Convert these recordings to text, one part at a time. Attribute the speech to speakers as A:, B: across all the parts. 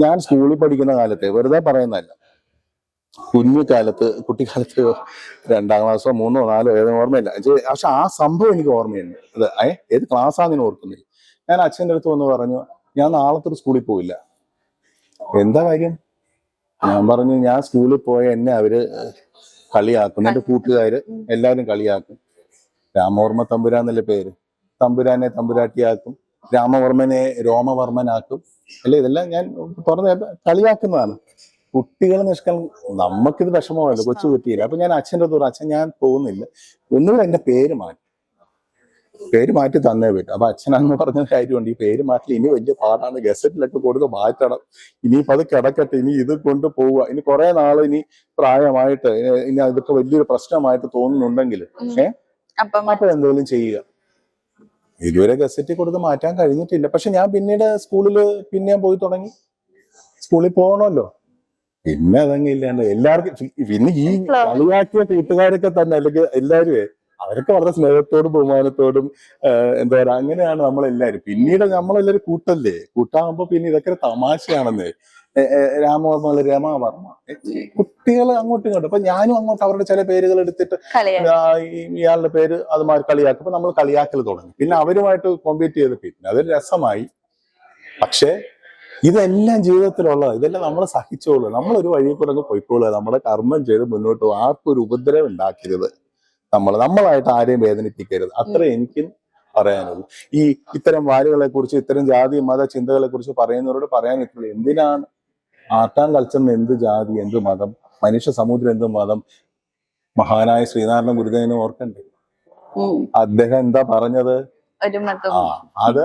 A: ഞാൻ സ്കൂളിൽ പഠിക്കുന്ന കാലത്തെ വെറുതെ പറയുന്നതല്ല, കുട്ടിക്കാലത്ത് 2ാം ക്ലാസ്സോ 3ഓ 4ഓ ഏതോ ഓർമ്മയില്ല. പക്ഷെ ആ സംഭവം എനിക്ക് ഓർമ്മയുണ്ട്. അത് ഏത് ക്ലാസ്സാണെന്ന് ഓർക്കുന്നില്ല. ഞാൻ അച്ഛൻ്റെ അടുത്ത് വന്ന് പറഞ്ഞു, ഞാൻ നാളത്തെ സ്കൂളിൽ പോയില്ല. എന്താ കാര്യം? ഞാൻ പറഞ്ഞു, ഞാൻ സ്കൂളിൽ പോയ എന്നെ അവര് കളിയാക്കും, എന്റെ കൂട്ടുകാര് എല്ലാവരും കളിയാക്കും. രാമവർമ്മ തമ്പുരാന്നല്ലേ പേര്, തമ്പുരാനെ തമ്പുരാട്ടിയാക്കും, രാമവർമ്മനെ രോമവർമ്മനാക്കും അല്ലെ. ഇതെല്ലാം ഞാൻ പറഞ്ഞ കളിയാക്കുന്നതാണ്. കുട്ടികൾ നമുക്കിത് വിഷമമല്ലോ, കൊച്ചു കുട്ടിയില്ല. അപ്പൊ ഞാൻ അച്ഛൻ്റെ അടുത്ത് പറഞ്ഞു, അച്ഛൻ ഞാൻ പോകുന്നില്ല, ഒന്നുകൂടെ എന്റെ പേര് മാറ്റി തന്നേ പറ്റും. അപ്പൊ അച്ഛനാന്ന് പറഞ്ഞ കാര്യമുണ്ട്, ഈ പേര് മാറ്റി ഇനി വലിയ പാടാണ്, ഗസറ്റിലൊക്കെ കൊടുത്ത് മാറ്റണം, ഇനിയിപ്പോ അത് കിടക്കട്ടെ, ഇനി ഇത് കൊണ്ട് പോവുക, ഇനി കുറെ നാൾ ഇനി പ്രായമായിട്ട് ഇനി അതൊക്കെ വലിയൊരു പ്രശ്നമായിട്ട് തോന്നുന്നുണ്ടെങ്കിൽ അപ്പൊ എന്തെങ്കിലും ചെയ്യുക. ഇതുവരെ ഗസറ്റിൽ കൊടുത്ത് മാറ്റാൻ കഴിഞ്ഞിട്ടില്ല. പക്ഷെ ഞാൻ പിന്നീട് സ്കൂളില് പിന്നെയും പോയി തുടങ്ങി. സ്കൂളിൽ പോകണമല്ലോ, പിന്നെ അതങ്ങ് ഇല്ലാണ്ട് എല്ലാവർക്കും. പിന്നെ ഈ കളിയാക്കിയ കൂട്ടുകാരൊക്കെ തന്നെ, അല്ലെങ്കിൽ എല്ലാവരും അവരൊക്കെ വളരെ സ്നേഹത്തോടും ബഹുമാനത്തോടും എന്താ പറയുക, അങ്ങനെയാണ് നമ്മളെല്ലാരും. പിന്നീട് നമ്മളെല്ലാരും കൂട്ടാകുമ്പോ പിന്നെ ഇതൊക്കെ തമാശയാണെന്ന്. രാമവർമ്മ രമാവർമ്മ, കുട്ടികൾ അങ്ങോട്ടും ഇങ്ങോട്ടും. അപ്പൊ ഞാനും അങ്ങോട്ട് അവരുടെ ചില പേരുകൾ എടുത്തിട്ട് ഇയാളുടെ പേര് അത് കളിയാക്കും. അപ്പൊ നമ്മൾ കളിയാക്കൽ തുടങ്ങി. പിന്നെ അവരുമായിട്ട് കോമ്പീറ്റ് ചെയ്ത് പിന്നെ അതൊരു രസമായി. പക്ഷെ ഇതെല്ലാം ജീവിതത്തിലുള്ള, ഇതെല്ലാം നമ്മൾ സഹിച്ചോളൂ. നമ്മളൊരു വഴി കൂടെ പോയിക്കോളുക, നമ്മുടെ കർമ്മം ചെയ്ത് മുന്നോട്ട് പോകും. ആർക്കും ഒരു ഉപദ്രവം ഉണ്ടാക്കരുത്, നമ്മളായിട്ട് ആരെയും വേദനിപ്പിക്കരുത്. അത്രേ എനിക്കും പറയാനുള്ളൂ. ഇത്തരം വാരുകളെ കുറിച്ച്, ഇത്തരം ജാതി മത ചിന്തകളെ കുറിച്ച് പറയുന്നവരോട് പറയാനിട്ടുള്ളൂ, എന്തിനാണ് ആർട്ട് ആൻഡ് കൾച്ചറിന് എന്ത് ജാതി, എന്ത് മതം, മനുഷ്യ സമൂഹത്തിന് എന്ത് മതം? മഹാനായ ശ്രീനാരായണ ഗുരുദേവനെ ഓർക്കണ്ടേ? അദ്ദേഹം എന്താ പറഞ്ഞത്? അത്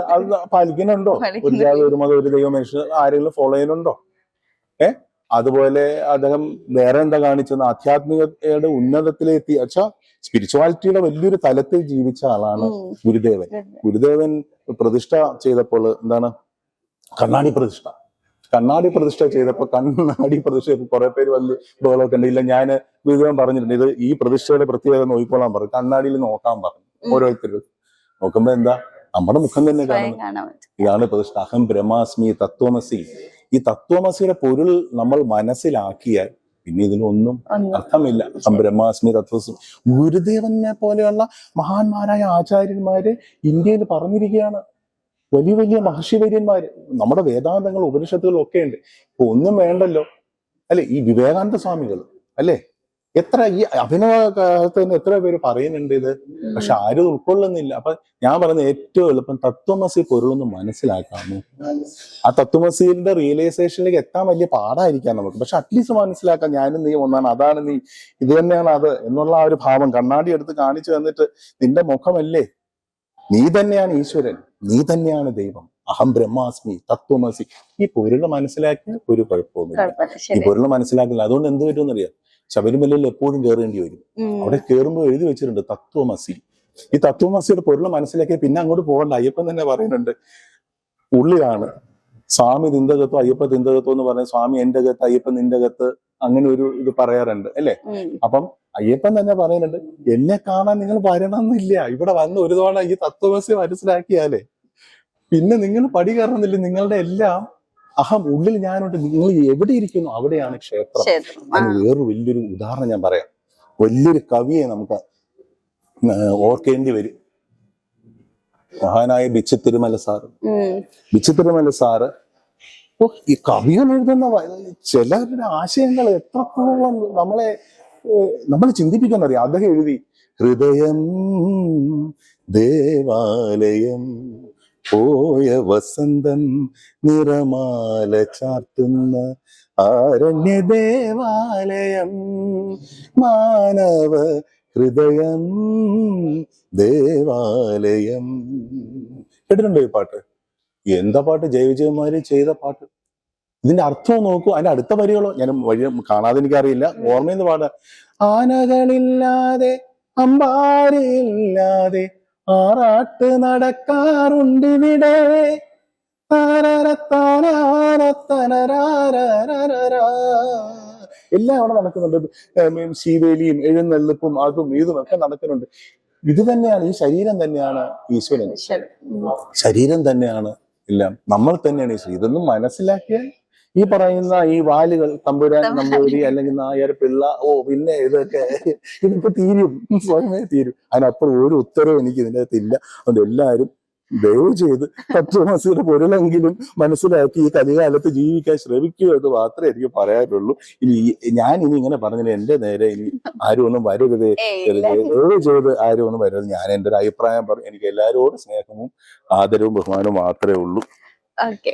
A: പാലിക്കുന്നുണ്ടോ? ഒരു ജാതി, ഒരു മതം, ഒരു ദൈവം, മനുഷ്യർ ആരെങ്കിലും ഫോളോ ചെയ്യുന്നുണ്ടോ? അതുപോലെ അദ്ദേഹം വേറെ എന്താ കാണിച്ചത്? ആധ്യാത്മികതയുടെ ഉന്നതത്തിലെത്തി. സ്പിരിച്വാലിറ്റിയുടെ വലിയൊരു തലത്തിൽ ജീവിച്ച ആളാണ് ഗുരുദേവൻ പ്രതിഷ്ഠ ചെയ്തപ്പോൾ എന്താണ്, കണ്ണാടി പ്രതിഷ്ഠ ചെയ്തപ്പോ കുറെ പേര് വന്ന് ബഹളമൊക്കെ ഉണ്ടെങ്കിൽ ഞാൻ ഗുരുദേവൻ പറഞ്ഞിട്ടുണ്ട്, ഇത് ഈ പ്രതിഷ്ഠയുടെ പ്രത്യേകത നോക്കിക്കോളാൻ പറഞ്ഞു, കണ്ണാടിയിൽ നോക്കാൻ പറഞ്ഞു. ഓരോരുത്തരും നോക്കുമ്പോ എന്താ, നമ്മുടെ മുഖം തന്നെ കാണുന്നു. ഇതാണ് പ്രതിഷ്ഠ. അഹം ബ്രഹ്മാസ്മി തത്വമസി. ഈ തത്വമസിയുടെ പൊരുൾ നമ്മൾ മനസ്സിലാക്കിയാൽ പിന്നെ ഇതിനൊന്നും അർത്ഥമില്ല. ബ്രഹ്മാസ്മി തത്വമസി. ഗുരുദേവനെ പോലെയുള്ള മഹാന്മാരായ ആചാര്യന്മാര് ഇന്ത്യയിൽ പറഞ്ഞിരിക്കുകയാണ്. വലിയ വലിയ മഹർഷിവര്യന്മാര്, നമ്മുടെ വേദാന്തങ്ങൾ ഉപനിഷത്തുകളും ഒക്കെ ഉണ്ട്. ഇപ്പൊ ഒന്നും വേണ്ടല്ലോ അല്ലെ, ഈ വിവേകാനന്ദ സ്വാമികൾ അല്ലെ, എത്ര ഈ അഭിനവ കാലത്ത് തന്നെ എത്ര പേര് പറയുന്നുണ്ട് ഇത്, പക്ഷെ ആരും ഉൾക്കൊള്ളുന്നില്ല. അപ്പൊ ഞാൻ പറയുന്നത് ഏറ്റവും എളുപ്പം തത്വമസി പൊരുളൊന്ന് മനസ്സിലാക്കാമോ. ആ തത്വമസിന്റെ റിയലൈസേഷനിലേക്ക് എത്താൻ വലിയ പാടായിരിക്കാം നമുക്ക്, പക്ഷെ അറ്റ്ലീസ്റ്റ് മനസ്സിലാക്കാം, ഞാനും നീ ഒന്നാണ്, അതാണ് നീ, ഇത് തന്നെയാണ് അത് എന്നുള്ള ആ ഒരു ഭാവം കണ്ണാടി എടുത്ത് കാണിച്ചു തന്നിട്ട്, നിന്റെ മുഖമല്ലേ, നീ തന്നെയാണ് ഈശ്വരൻ, നീ തന്നെയാണ് ദൈവം, അഹം ബ്രഹ്മാസ്മി തത്വമസി. ഈ പൊരുള് മനസ്സിലാക്കിയ ഒരു കുഴപ്പമൊന്നുമില്ല. ഈ പൊരുള് മനസ്സിലാക്കില്ല. അതുകൊണ്ട് എന്ത് പറ്റുമെന്നറിയാം, ശബരിമലയിൽ എപ്പോഴും കയറേണ്ടി വരും. അവിടെ കയറുമ്പോൾ എഴുതി വെച്ചിട്ടുണ്ട് തത്വമസി. ഈ തത്വമസിയുടെ പൊരുള് മനസ്സിലാക്കിയ പിന്നെ അങ്ങോട്ട് പോകണ്ട. അയ്യപ്പൻ തന്നെ പറയുന്നുണ്ട്, ഉള്ളിലാണ് സ്വാമി തിന്തകത്തോ അയ്യപ്പ തിന്തകത്തോ എന്ന് പറഞ്ഞ, സ്വാമി എന്റെ അകത്ത് അയ്യപ്പൻ നിന്റെ അകത്ത്, അങ്ങനെ ഒരു ഇത് പറയാറുണ്ട് അല്ലെ. അപ്പം അയ്യപ്പൻ തന്നെ പറയുന്നുണ്ട്, എന്നെ കാണാൻ നിങ്ങൾ വരണമെന്നില്ല, ഇവിടെ വന്ന് ഒരു തവണ ഈ തത്വമസി മനസ്സിലാക്കിയാലേ പിന്നെ നിങ്ങൾ പടി കയറുന്നില്ല. നിങ്ങളുടെ എല്ലാം അഹം ഉള്ളിൽ ഞാനുണ്ട്, നിങ്ങൾ എവിടെ ഇരിക്കുന്നു അവിടെയാണ് ക്ഷേത്രം. അതിന് വേറൊരു വലിയൊരു ഉദാഹരണം ഞാൻ പറയാം. വലിയൊരു കവിയെ നമുക്ക് ഓർക്കേണ്ടി വരും, മഹാനായ ബിച്ചു തിരുമല സാറ്. ഈ കവികൾ എഴുതുന്ന ചിലരുടെ ആശയങ്ങൾ എത്രത്തോളം നമ്മൾ ചിന്തിപ്പിക്കാന്നറിയാം. അദ്ദേഹം എഴുതി, ഹൃദയം ദേവാലയം പോയ വസന്തം നിറമാല ചാർത്തുന്ന ആരണ്യ ദേവാലയം, മാനവ ഹൃദയം ദേവാലയം. കേട്ടിട്ടുണ്ടോ ഈ പാട്ട്? എന്താ പാട്ട്, ജയവിജയന്മാര് ചെയ്ത പാട്ട്. ഇതിന്റെ അർത്ഥം നോക്കൂ, അതിന്റെ അടുത്ത വരികളോ ഞാൻ വഴി കാണാതെ എനിക്കറിയില്ല, ഓർമ്മയെന്ന് പാടാ. ആനകളില്ലാതെ അമ്പാരിയില്ലാതെ ആറാട്ട് നടക്കാറുണ്ടിവിടെ, എല്ലാം അവിടെ നടക്കുന്നുണ്ട്. ശീവേലിയും എഴുന്നള്ളിപ്പും അതും ഇതും ഒക്കെ നടക്കുന്നുണ്ട്. ഇത് തന്നെയാണ്, ഈ ശരീരം തന്നെയാണ് ഈശ്വരൻ, ശരീരം തന്നെയാണ് എല്ലാം, നമ്മൾ തന്നെയാണ് ഈശ്വരൻ. ഇതൊന്നും മനസ്സിലാക്കിയാൽ ഈ പറയുന്ന ഈ വാലുകൾ തമ്പുരാൻ നമ്പൂരി അല്ലെങ്കിൽ നായർ പിള്ള പിന്നെ ഇതൊക്കെ തീരും, സ്വയമേ തീരും. അതിനപ്പുറം ഒരു ഉത്തരവും എനിക്ക് ഇതിൻ്റെ അകത്തില്ല. അതുകൊണ്ട് എല്ലാവരും ദയവ് ചെയ്ത് തത്വമസിയുടെ പൊരുളെങ്കിലും മനസ്സിലാക്കി ഈ കലികാലത്ത് ജീവിക്കാൻ ശ്രമിക്കുക എന്ന് മാത്രമേ എനിക്ക് പറയാനുള്ളൂ. ഇനി ഞാൻ ഇങ്ങനെ പറഞ്ഞില്ല, എന്റെ നേരെ ഇനി ആരും ഒന്നും വരരുത്, ദയവ് ചെയ്ത് ആരും ഒന്നും വരരുത്. ഞാൻ എന്റെ ഒരു അഭിപ്രായം പറഞ്ഞു. എനിക്ക് എല്ലാവരോടും സ്നേഹവും ആദരവും ബഹുമാനവും മാത്രമേ ഉള്ളൂ.